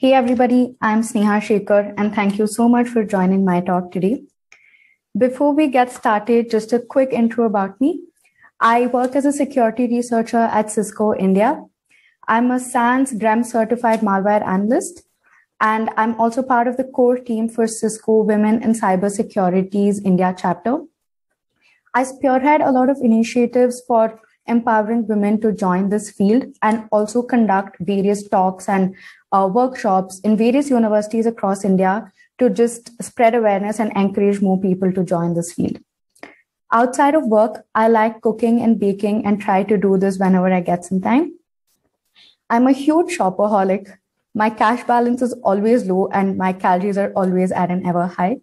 Hey everybody, I'm Sneha Shekhar and thank you so much for joining my talk today. Before we get started, just a quick intro about me. I work as a security researcher at Cisco India. I'm a SANS GREM certified malware analyst, and I'm also part of the core team for Cisco Women in Cybersecurity's India chapter. I spearhead a lot of initiatives for empowering women to join this field and also conduct various talks and workshops in various universities across India to just spread awareness and encourage more people to join this field. Outside of work, I like cooking and baking and try to do this whenever I get some time. I'm a huge shopaholic. My cash balance is always low and my calories are always at an ever high.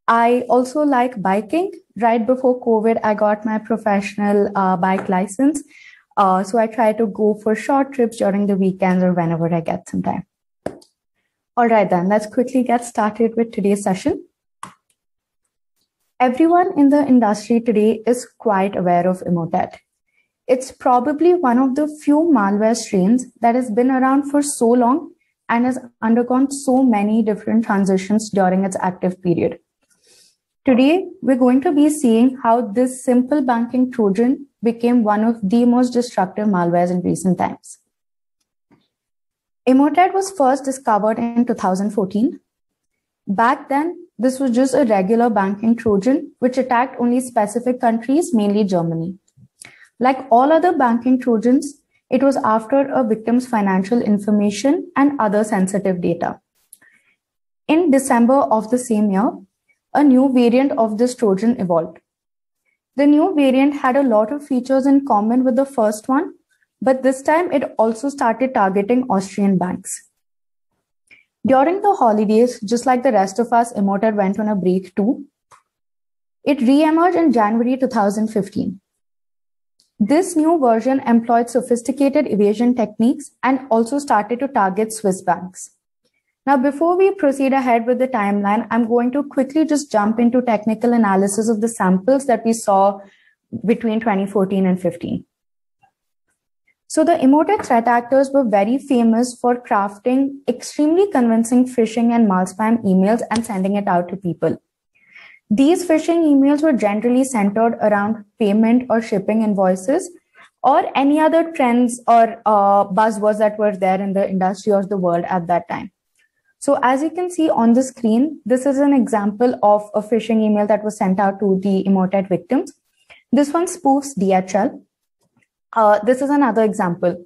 I also like biking. Right before COVID, I got my professional bike license. So I try to go for short trips during the weekends or whenever I get some time. All right, then let's quickly get started with today's session. Everyone in the industry today is quite aware of Emotet. It's probably one of the few malware strains that has been around for so long and has undergone so many different transitions during its active period. Today, we're going to be seeing how this simple banking Trojan became one of the most destructive malwares in recent times. Emotet was first discovered in 2014. Back then, this was just a regular banking Trojan, which attacked only specific countries, mainly Germany. Like all other banking Trojans, it was after a victim's financial information and other sensitive data. In December of the same year, a new variant of this Trojan evolved. The new variant had a lot of features in common with the first one, but this time it also started targeting Austrian banks. During the holidays, just like the rest of us, Emotet went on a break too. It re-emerged in January 2015. This new version employed sophisticated evasion techniques and also started to target Swiss banks. Now, before we proceed ahead with the timeline, I'm going to quickly just jump into technical analysis of the samples that we saw between 2014 and 15. So the Emotet threat actors were very famous for crafting extremely convincing phishing and malspam emails and sending it out to people. These phishing emails were generally centered around payment or shipping invoices or any other trends or buzzwords that were there in the industry or the world at that time. So as you can see on the screen, this is an example of a phishing email that was sent out to the Emotet victims. This one spoofs DHL. This is another example.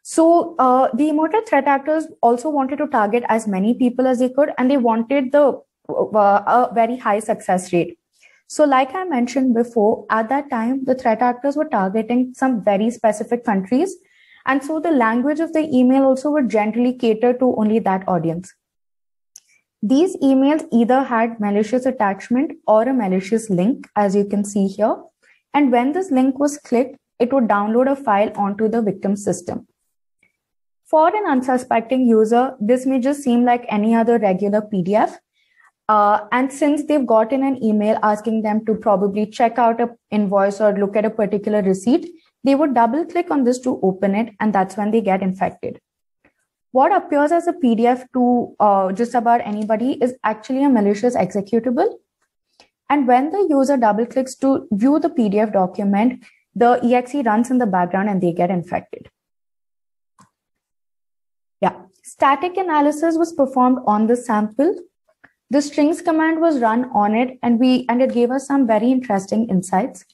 So the Emotet threat actors also wanted to target as many people as they could, and they wanted a very high success rate. So like I mentioned before, at that time, the threat actors were targeting some very specific countries. And so the language of the email also would generally cater to only that audience. These emails either had malicious attachment or a malicious link, as you can see here. And when this link was clicked, it would download a file onto the victim's system. For an unsuspecting user, this may just seem like any other regular PDF. And since they've gotten an email asking them to probably check out an invoice or look at a particular receipt, they would double click on this to open it, and that's when they get infected. What appears as a PDF to just about anybody is actually a malicious executable. And when the user double clicks to view the PDF document, the exe runs in the background and they get infected. Yeah, static analysis was performed on the sample. The strings command was run on it, and it gave us some very interesting insights.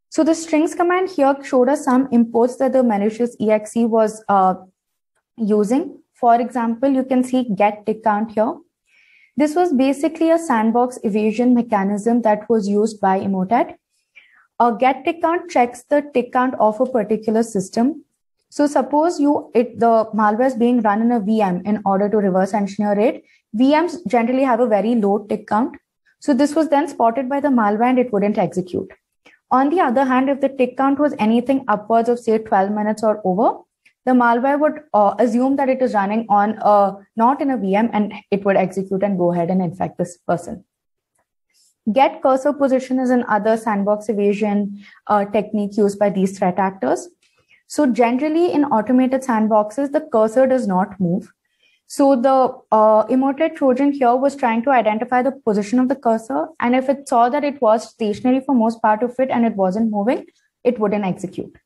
So the strings command here showed us some imports that the malicious exe was using. For example, you can see get tick count here. This was basically a sandbox evasion mechanism that was used by Emotet. A get tick count checks the tick count of a particular system. So suppose the malware is being run in a VM in order to reverse engineer it. VMs generally have a very low tick count. So this was then spotted by the malware and it wouldn't execute. On the other hand, if the tick count was anything upwards of say 12 minutes or over, the malware would assume that it is running on not in a VM and it would execute and go ahead and infect this person. Get cursor position is another sandbox evasion technique used by these threat actors. So generally in automated sandboxes, the cursor does not move. So the Emotet Trojan here was trying to identify the position of the cursor. And if it saw that it was stationary for most part of it and it wasn't moving, it wouldn't execute.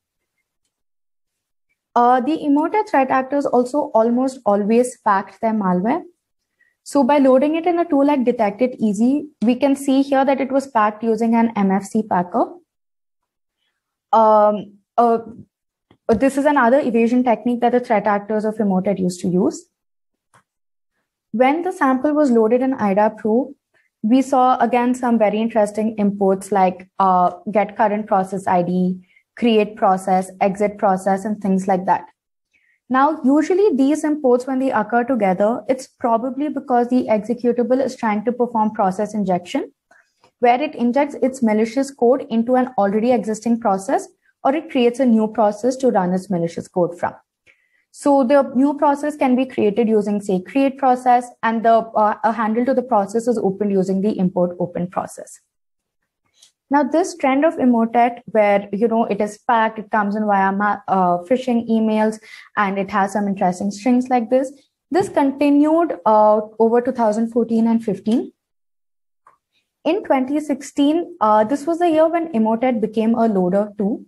The Emotet threat actors also almost always packed their malware. So by loading it in a tool like Detect-It-Easy, we can see here that it was packed using an MFC packer. This is another evasion technique that the threat actors of Emotet used to use. When the sample was loaded in IDA Pro, we saw again some very interesting imports like get current process ID, create process, exit process, and things like that. Now, usually these imports, when they occur together, it's probably because the executable is trying to perform process injection, where it injects its malicious code into an already existing process, or it creates a new process to run its malicious code from. So the new process can be created using, say, create process, and a handle to the process is opened using the import open process. Now, this trend of Emotet, where it is packed, it comes in via phishing emails, and it has some interesting strings like this. This continued over 2014 and 15. In 2016, this was the year when Emotet became a loader too.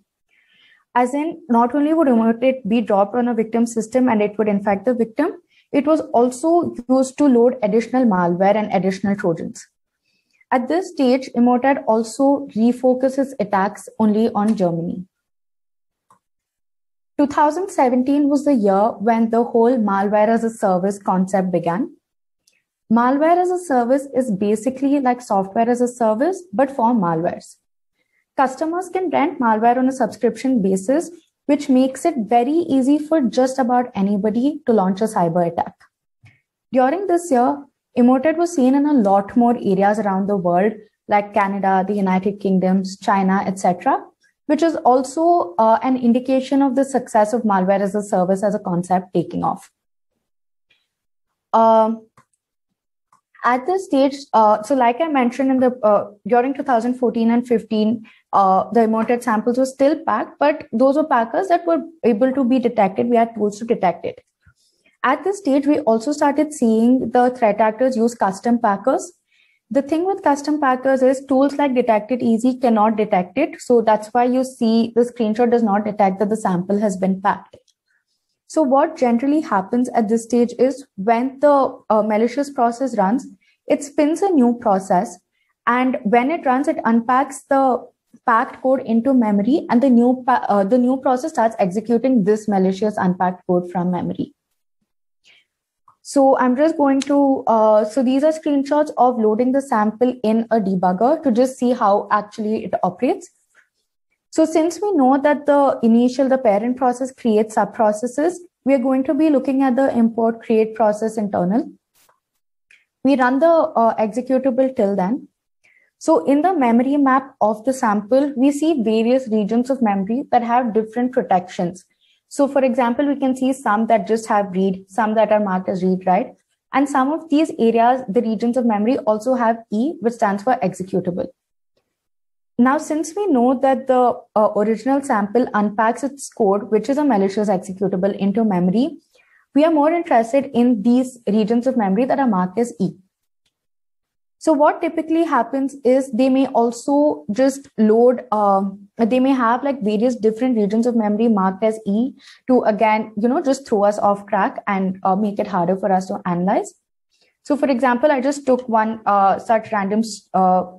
As in, not only would Emotet be dropped on a victim system and it would infect the victim, it was also used to load additional malware and additional Trojans. At this stage, Emotet also refocuses attacks only on Germany. 2017 was the year when the whole malware as a service concept began. Malware as a service is basically like software as a service, but for malwares. Customers can rent malware on a subscription basis, which makes it very easy for just about anybody to launch a cyber attack. During this year, Emotet was seen in a lot more areas around the world, like Canada, the United Kingdom, China, etc., which is also an indication of the success of malware as a service as a concept taking off. At this stage, so like I mentioned in the during 2014 and 15, the Emotet samples were still packed, but those were packers that were able to be detected. We had tools to detect it. At this stage, we also started seeing the threat actors use custom packers. The thing with custom packers is tools like Detect-It-Easy cannot detect it. So that's why you see the screenshot does not detect that the sample has been packed. So what generally happens at this stage is when the malicious process runs, it spins a new process. And when it runs, it unpacks the packed code into memory, and the new process starts executing this malicious unpacked code from memory. So I'm just going to, so these are screenshots of loading the sample in a debugger to just see how actually it operates. So since we know that the parent process creates subprocesses, we are going to be looking at the import create process internal. We run the executable till then. So in the memory map of the sample, we see various regions of memory that have different protections. So for example, we can see some that just have read, some that are marked as read write. And some of these areas, the regions of memory also have E, which stands for executable. Now, since we know that the original sample unpacks its code, which is a malicious executable, into memory, we are more interested in these regions of memory that are marked as E. So what typically happens is they may also just load, they may have like various different regions of memory marked as E to, again, just throw us off track and make it harder for us to analyze. So for example, I just took one such random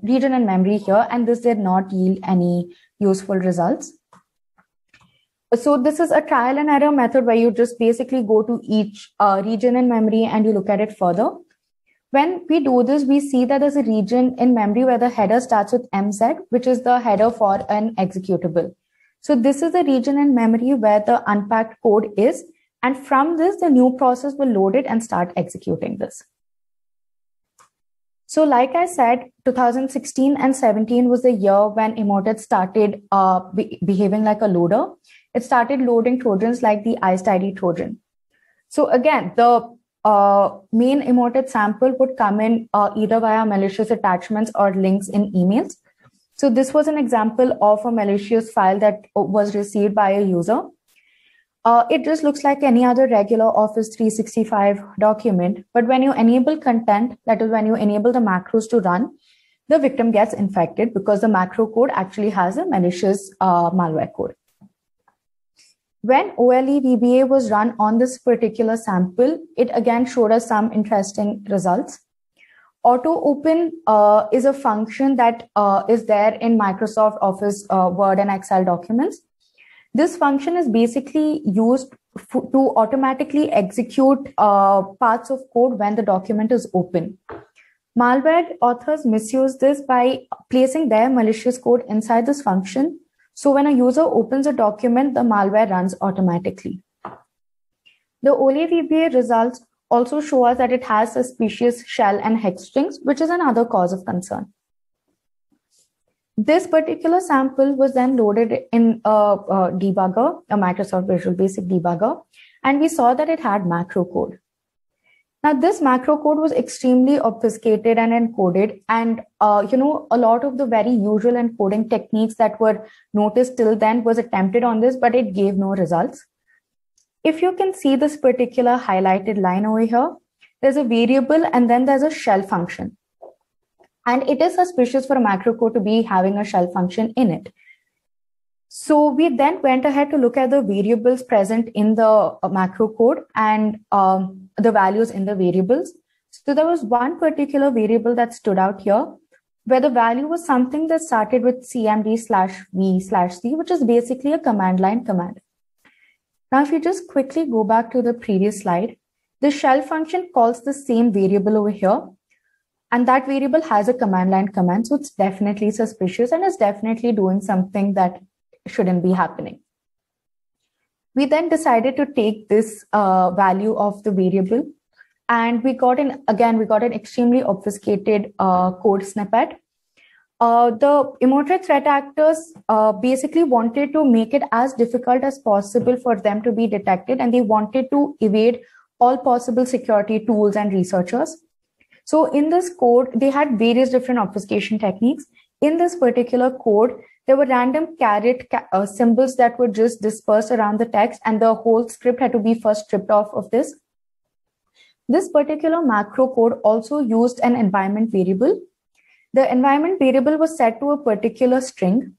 region in memory here, and this did not yield any useful results. So this is a trial and error method where you just basically go to each region in memory and you look at it further. When we do this, we see that there's a region in memory where the header starts with MZ, which is the header for an executable. So this is the region in memory where the unpacked code is. And from this, the new process will load it and start executing this. So like I said, 2016 and 17 was the year when Emotet started behaving like a loader. It started loading Trojans like the iced-ID Trojan. So again, the main Emotet sample would come in either via malicious attachments or links in emails. So this was an example of a malicious file that was received by a user. It just looks like any other regular Office 365 document. But when you enable content, that is when you enable the macros to run, the victim gets infected because the macro code actually has a malicious malware code. When OLE VBA was run on this particular sample, it again showed us some interesting results. Auto open is a function that is there in Microsoft Office Word and Excel documents. This function is basically used to automatically execute parts of code when the document is open. Malware authors misuse this by placing their malicious code inside this function. So when a user opens a document, the malware runs automatically. The OLE VBA results also show us that it has suspicious shell and hex strings, which is another cause of concern. This particular sample was then loaded in a debugger, a Microsoft Visual Basic debugger, and we saw that it had macro code. Now, this macro code was extremely obfuscated and encoded, and a lot of the very usual encoding techniques that were noticed till then was attempted on this, but it gave no results. If you can see this particular highlighted line over here, there's a variable and then there's a shell function. And it is suspicious for a macro code to be having a shell function in it. So we then went ahead to look at the variables present in the macro code and the values in the variables. So there was one particular variable that stood out here, where the value was something that started with cmd/v/c, which is basically a command line command. Now, if you just quickly go back to the previous slide, the shell function calls the same variable over here, and that variable has a command line command, so it's definitely suspicious and is definitely doing something that shouldn't be happening. We then decided to take this value of the variable, and we got an extremely obfuscated code snippet. The Emotet threat actors basically wanted to make it as difficult as possible for them to be detected, and they wanted to evade all possible security tools and researchers. So in this code, they had various different obfuscation techniques. In this particular code, there were random caret symbols that were just dispersed around the text, and the whole script had to be first stripped off of this. This particular macro code also used an environment variable. The environment variable was set to a particular string,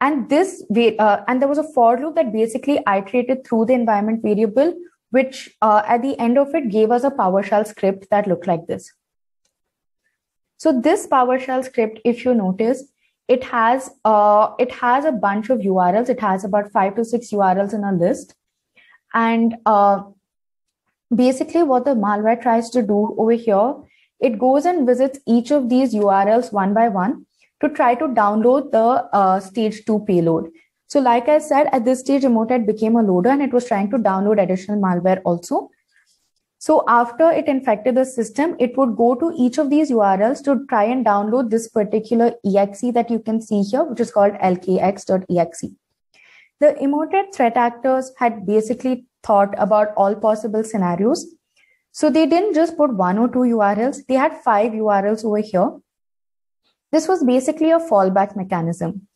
and there was a for loop that basically iterated through the environment variable, which at the end of it gave us a PowerShell script that looked like this. So this PowerShell script, if you notice, it has a bunch of URLs. It has about 5 to 6 URLs in a list. And basically what the malware tries to do over here, it goes and visits each of these URLs one by one to try to download the stage 2 payload. So like I said, at this stage, Emotet became a loader and it was trying to download additional malware also. So after it infected the system, it would go to each of these URLs to try and download this particular exe that you can see here, which is called lkx.exe. The Emotet threat actors had basically thought about all possible scenarios. So they didn't just put 1 or 2 URLs, they had 5 URLs over here. This was basically a fallback mechanism.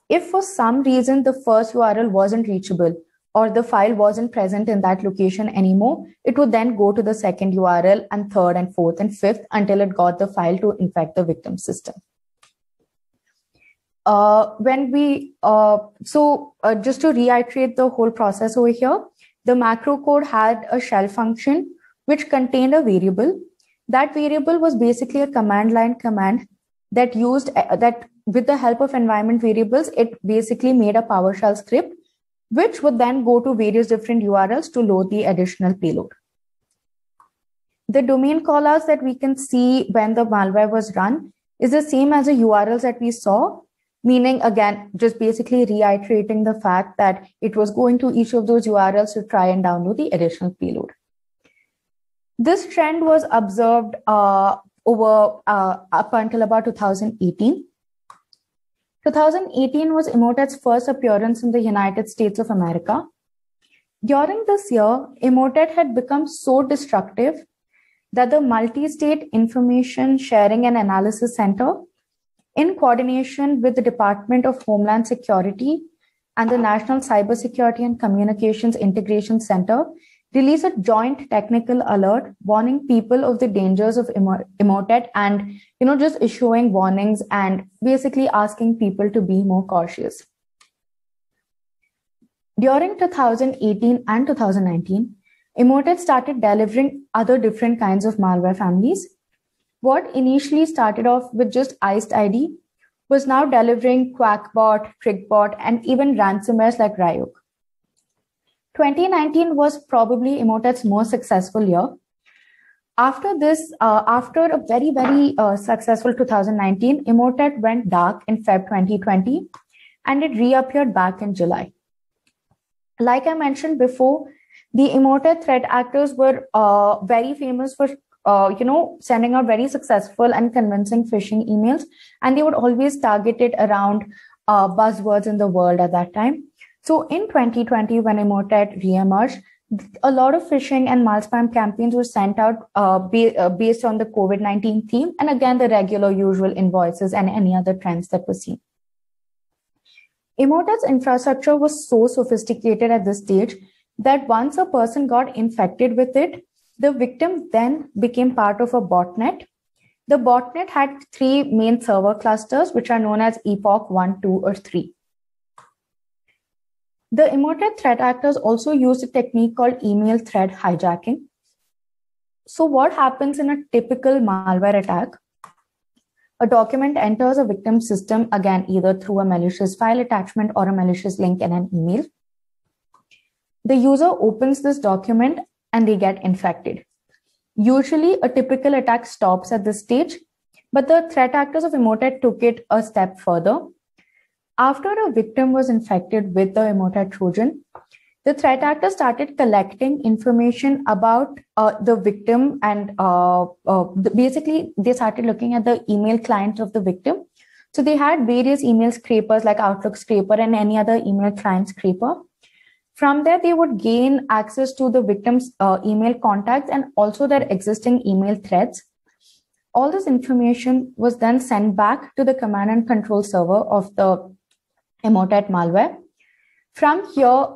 If for some reason the first URL wasn't reachable, or the file wasn't present in that location anymore, it would then go to the second URL and third and fourth and fifth until it got the file to infect the victim system. Just to reiterate the whole process over here, the macro code had a shell function which contained a variable. That variable was basically a command line command that used that with the help of environment variables, it basically made a PowerShell script, which would then go to various different URLs to load the additional payload. The domain callouts that we can see when the malware was run is the same as the URLs that we saw, meaning again, just basically reiterating the fact that it was going to each of those URLs to try and download the additional payload. This trend was observed up until about 2018. 2018 was Emotet's first appearance in the United States of America. During this year, Emotet had become so destructive that the Multi-State Information Sharing and Analysis Center, in coordination with the Department of Homeland Security, and the National Cybersecurity and Communications Integration Center released a joint technical alert warning people of the dangers of Emotet and just issuing warnings and basically asking people to be more cautious. During 2018 and 2019, Emotet started delivering other different kinds of malware families. What initially started off with just Iced ID was now delivering Quackbot, Trickbot, and even ransomwares like Ryuk. 2019 was probably Emotet's most successful year. After this, after a very, very successful 2019, Emotet went dark in Feb 2020, and it reappeared back in July. Like I mentioned before, the Emotet threat actors were very famous for sending out very successful and convincing phishing emails, and they would always target it around buzzwords in the world at that time. So in 2020, when Emotet reemerged, a lot of phishing and malspam campaigns were sent out based on the COVID-19 theme, and again, the regular usual invoices and any other trends that were seen. Emotet's infrastructure was so sophisticated at this stage that once a person got infected with it, the victim then became part of a botnet. The botnet had 3 main server clusters, which are known as Epoch 1, 2, or 3. The Emotet threat actors also used a technique called email thread hijacking. So what happens in a typical malware attack? A document enters a victim's system, again, either through a malicious file attachment or a malicious link in an email. The user opens this document and they get infected. Usually, a typical attack stops at this stage, but the threat actors of Emotet took it a step further. After a victim was infected with the Emotet Trojan, the threat actors started collecting information about the victim, and basically they started looking at the email client of the victim. So they had various email scrapers like Outlook scraper and any other email client scraper. From there, they would gain access to the victim's email contacts and also their existing email threads. All this information was then sent back to the command and control server of the Emotet malware. From here,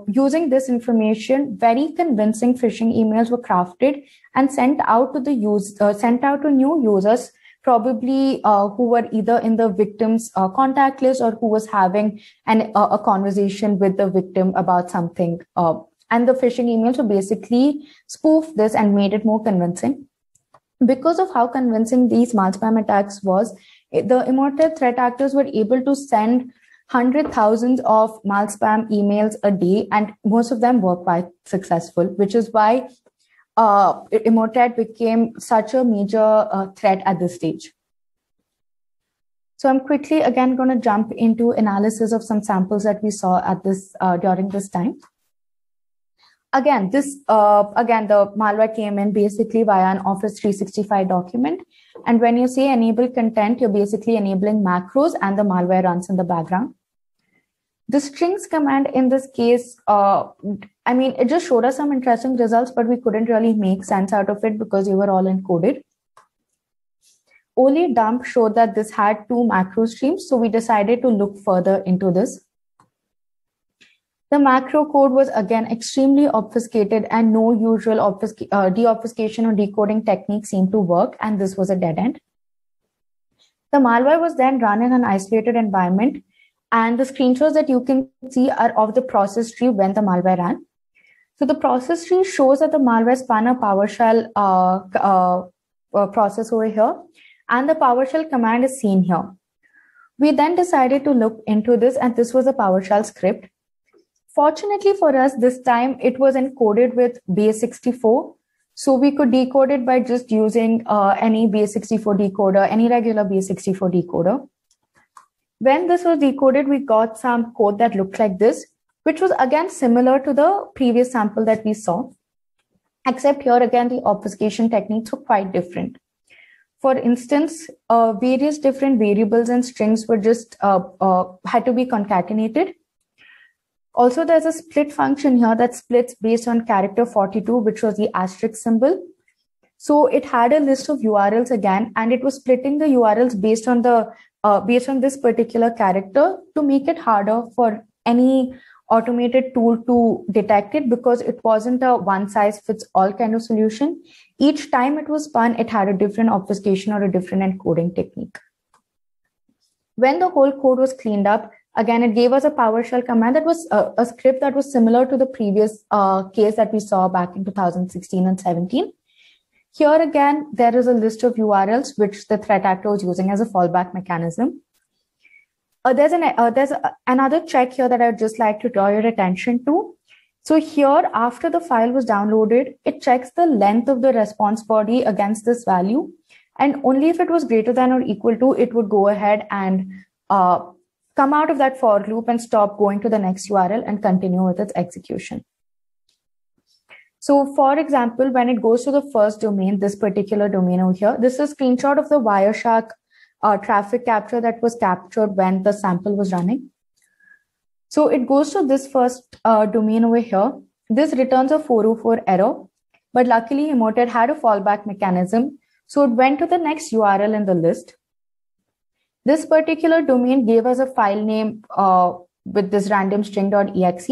using this information, very convincing phishing emails were crafted and sent out to new users, probably who were either in the victim's contact list or who was having a conversation with the victim about something. And the phishing emails were basically spoofed this and made it more convincing. Because of how convincing these malspam attacks was, the Emotet threat actors were able to send 100,000 of malspam emails a day, and most of them were quite successful, which is why Emotet became such a major threat at this stage. So I'm quickly again going to jump into analysis of some samples that we saw at this during this time. Again, the malware came in basically via an Office 365 document. And when you say enable content, you're basically enabling macros and the malware runs in the background. The strings command in this case, it just showed us some interesting results, but we couldn't really make sense out of it because they were all encoded. Only dump showed that this had 2 macro streams, so we decided to look further into this. The macro code was again extremely obfuscated and no usual deobfuscation or decoding technique seemed to work, and this was a dead end. The malware was then run in an isolated environment, and the screenshots that you can see are of the process tree when the malware ran. So the process tree shows that the malware spun a PowerShell process over here, and the PowerShell command is seen here. We then decided to look into this, and this was a PowerShell script. Fortunately for us, this time it was encoded with base64. So we could decode it by just using any base64 decoder, any regular base64 decoder. When this was decoded, we got some code that looked like this, which was again similar to the previous sample that we saw, except here again, the obfuscation techniques were quite different. For instance, various different variables and strings were just had to be concatenated. Also, there's a split function here that splits based on character 42, which was the asterisk symbol. So it had a list of URLs again, and it was splitting the URLs based on this particular character to make it harder for any automated tool to detect it, because it wasn't a one size fits all kind of solution. Each time it was spun, it had a different obfuscation or a different encoding technique. When the whole code was cleaned up, again, it gave us a PowerShell command that was a script that was similar to the previous case that we saw back in 2016 and 17. Here again, there is a list of URLs which the threat actor was using as a fallback mechanism. There's another check here that I would just like to draw your attention to. So here, after the file was downloaded, it checks the length of the response body against this value. And only if it was greater than or equal to, it would go ahead and come out of that for loop and stop going to the next URL and continue with its execution. So for example, when it goes to the first domain, this particular domain over here, this is a screenshot of the Wireshark traffic capture that was captured when the sample was running. So it goes to this first domain over here. This returns a 404 error, but luckily Emotet had a fallback mechanism. So it went to the next URL in the list. This particular domain gave us a file name with this random string.exe.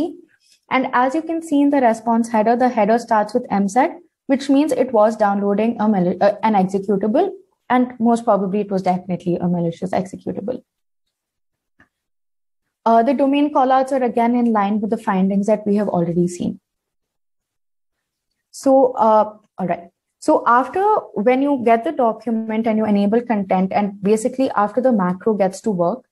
And as you can see in the response header, the header starts with MZ, which means it was downloading an executable. And most probably, it was definitely a malicious executable. The domain callouts are again in line with the findings that we have already seen. So, all right. So after, when you get the document and you enable content, and basically after the macro gets to work,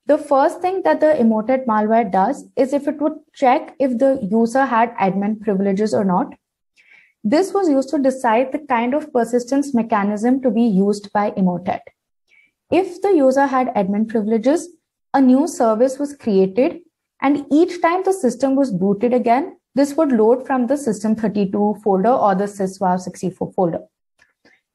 the first thing that the Emotet malware does is if it would check if the user had admin privileges or not. This was used to decide the kind of persistence mechanism to be used by Emotet. If the user had admin privileges, a new service was created, and each time the system was booted again, this would load from the system32 folder or the syswow64 folder.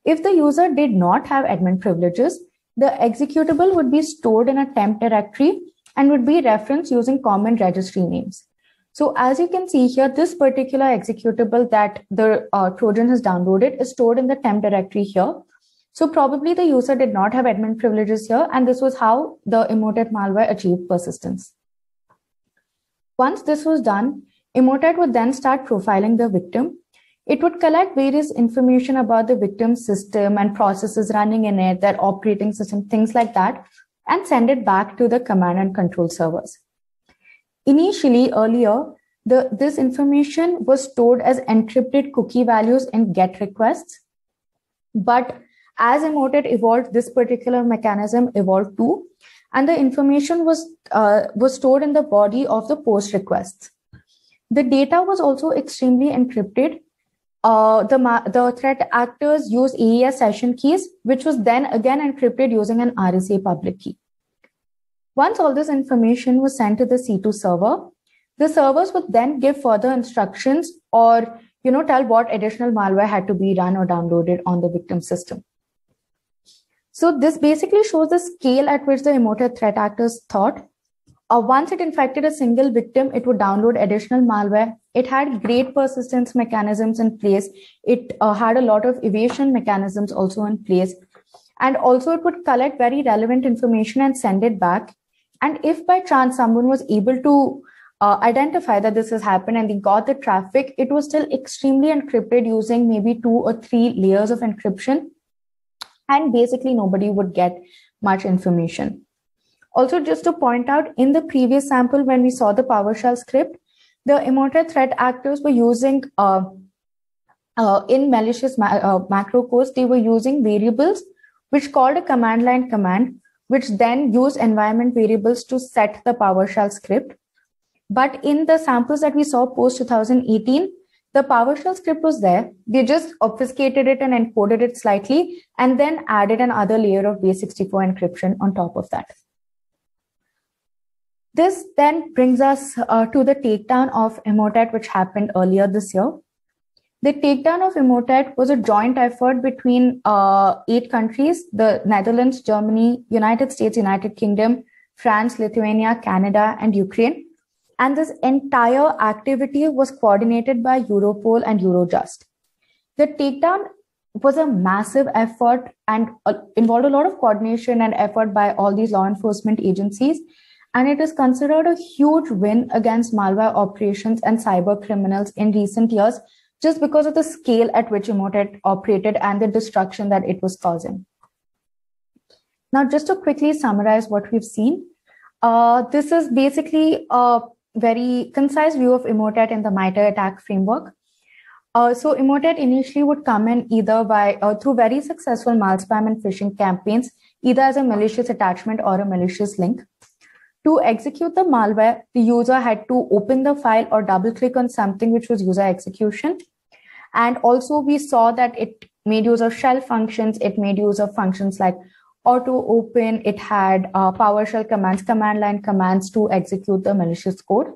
If the user did not have admin privileges, the executable would be stored in a temp directory and would be referenced using common registry names. So as you can see here, this particular executable that the Trojan has downloaded is stored in the temp directory here. So probably the user did not have admin privileges here, and this was how the Emotet malware achieved persistence. Once this was done, Emotet would then start profiling the victim. It would collect various information about the victim's system and processes running in it, their operating system, things like that, and send it back to the command and control servers. Initially, earlier, this information was stored as encrypted cookie values in GET requests. But as Emotet evolved, this particular mechanism evolved too, and the information was stored in the body of the POST requests. The data was also extremely encrypted. The threat actors used AES session keys, which was then again encrypted using an RSA public key. Once all this information was sent to the C2 server, the servers would then give further instructions or tell what additional malware had to be run or downloaded on the victim system. So this basically shows the scale at which the Emotet threat actors thought. Once it infected a single victim, it would download additional malware. It had great persistence mechanisms in place. It had a lot of evasion mechanisms also in place. And also it would collect very relevant information and send it back. And if by chance someone was able to identify that this has happened and they got the traffic, it was still extremely encrypted using maybe 2 or 3 layers of encryption. And basically nobody would get much information. Also, just to point out, in the previous sample, when we saw the PowerShell script, the Emotet threat actors were using, in malicious macro codes, they were using variables which called a command line command, which then used environment variables to set the PowerShell script. But in the samples that we saw post 2018, the PowerShell script was there. They just obfuscated it and encoded it slightly, and then added another layer of base64 encryption on top of that. This then brings us to the takedown of Emotet, which happened earlier this year. The takedown of Emotet was a joint effort between 8 countries: the Netherlands, Germany, United States, United Kingdom, France, Lithuania, Canada, and Ukraine. And this entire activity was coordinated by Europol and Eurojust. The takedown was a massive effort and involved a lot of coordination and effort by all these law enforcement agencies. and it is considered a huge win against malware operations and cyber criminals in recent years, just because of the scale at which Emotet operated and the destruction that it was causing. Now, just to quickly summarize what we've seen, this is basically a very concise view of Emotet in the MITRE ATT&CK framework. So Emotet initially would come in either by through very successful malspam and phishing campaigns, either as a malicious attachment or a malicious link. To execute the malware, the user had to open the file or double click on something which was user execution. And also we saw that it made use of shell functions. It made use of functions like auto open. It had PowerShell commands, command line commands to execute the malicious code.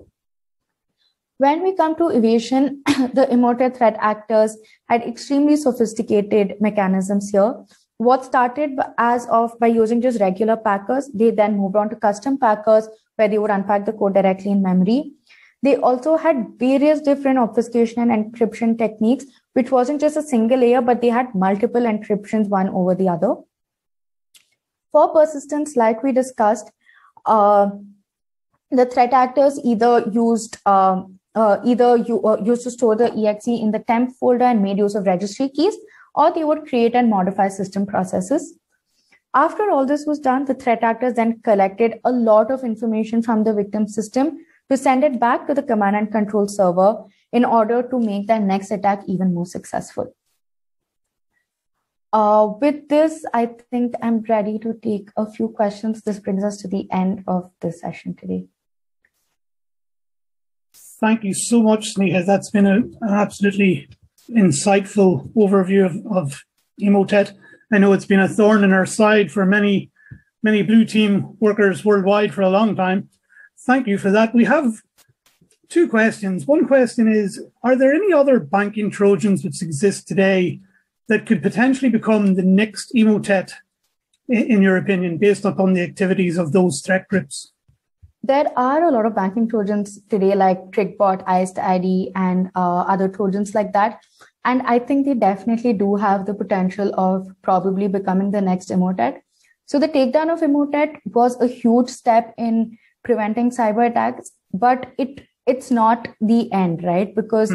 When we come to evasion, the Emotet threat actors had extremely sophisticated mechanisms here. What started by using just regular packers, they then moved on to custom packers where they would unpack the code directly in memory. They also had various different obfuscation and encryption techniques, which wasn't just a single layer, but they had multiple encryptions one over the other. For persistence, like we discussed, the threat actors either used to store the exe in the temp folder and made use of registry keys, or they would create and modify system processes. After all this was done, the threat actors then collected a lot of information from the victim system to send it back to the command and control server in order to make their next attack even more successful. With this, I think I'm ready to take a few questions. This brings us to the end of this session today. Thank you so much, Sneha. That's been an absolutely insightful overview of Emotet. I know it's been a thorn in our side for many blue team workers worldwide for a long time. Thank you for that. We have two questions. One question is, are there any other banking Trojans which exist today that could potentially become the next Emotet, in your opinion, based upon the activities of those threat groups? There are a lot of banking Trojans today, like TrickBot, IcedID, and other Trojans like that. And I think they definitely do have the potential of probably becoming the next Emotet. So the takedown of Emotet was a huge step in preventing cyber attacks, but it's not the end, right? Because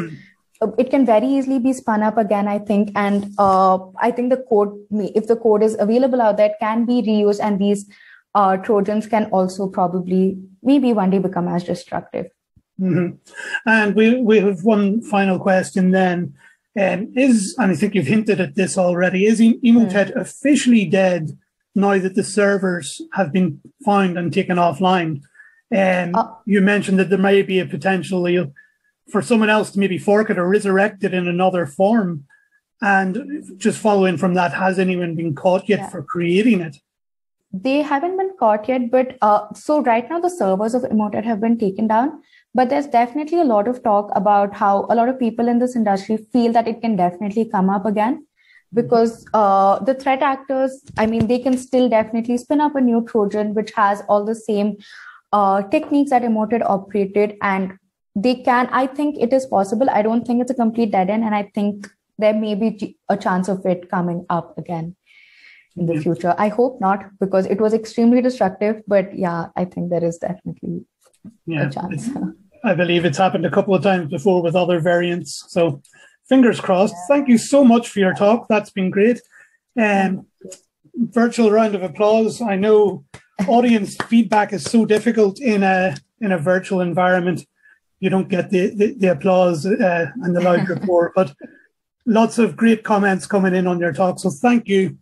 it can very easily be spun up again, I think. And I think the code, if the code is available out there, it can be reused, and these Trojans can also probably maybe one day become as destructive. Mm-hmm. And we have one final question then. And I think you've hinted at this already, is Emotet officially dead now that the servers have been found and taken offline? You mentioned that there may be a potential for someone else to maybe fork it or resurrect it in another form. And just following from that, has anyone been caught yet for creating it? They haven't been caught yet, but so right now the servers of Emotet have been taken down, but there's definitely a lot of talk about how a lot of people in this industry feel that it can definitely come up again, because the threat actors, I mean, they can still definitely spin up a new Trojan, which has all the same techniques that Emotet operated, and they can, I think it is possible. I don't think it's a complete dead end, and I think there may be a chance of it coming up again in the future. I hope not, because it was extremely destructive, but yeah, I think there is definitely a chance. I believe it's happened a couple of times before with other variants. So fingers crossed. Yeah. Thank you so much for your talk. That's been great. Virtual round of applause. I know audience feedback is so difficult in a virtual environment. You don't get the applause and the loud rapport, but lots of great comments coming in on your talk. So thank you.